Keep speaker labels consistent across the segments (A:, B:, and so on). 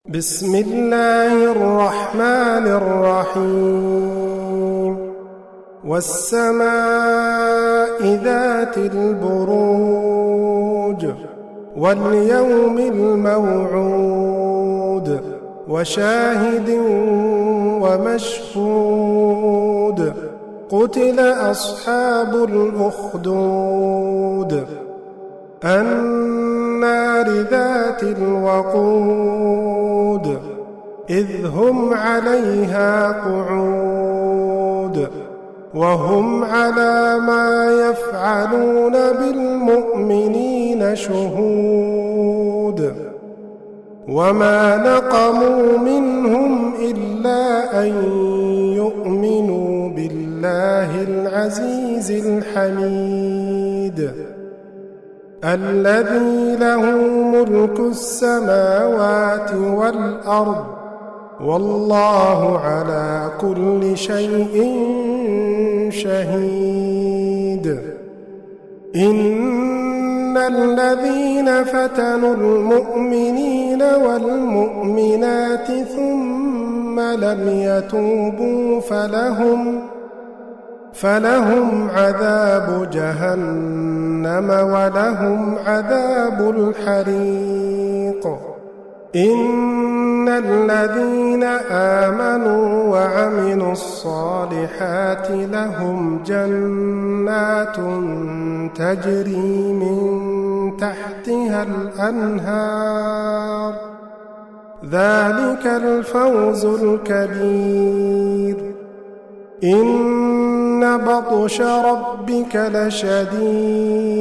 A: بسم الله الرحمن الرحيم والسماء ذات البروج واليوم الموعود وشاهد ومشهود قتل أصحاب الأخدود النار ذات الوقود إذ هم عليها قعود وهم على ما يفعلون بالمؤمنين شهود وما نقموا منهم إلا أن يؤمنوا بالله العزيز الحميد الذي له ملك السماوات والأرض والله على كل شيء شهيد إن الذين فتنوا المؤمنين والمؤمنات ثم لم يتوبوا فلهم عذاب جهنم ولهم عذاب الحريق إن الذين آمنوا وعملوا الصالحات لهم جنات تجري من تحتها الأنهار ذلك الفوز الكبير إن بطش ربك لشديد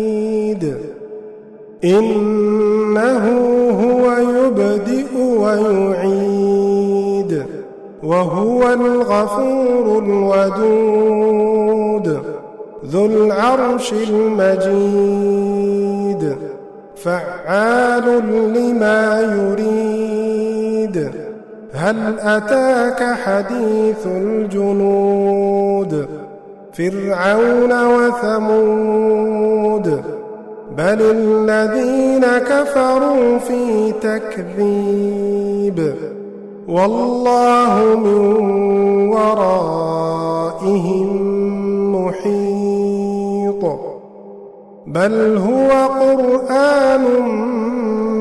A: إنه هو يبدئ ويعيد وهو الغفور الودود ذو العرش المجيد فعال لما يريد هل أتاك حديث الجنود فرعون وثمود بل الذين كفروا في تكذيب والله من ورائهم محيط بل هو قرآن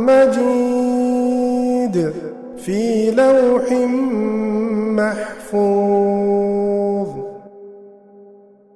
A: مجيد في لوح محفوظ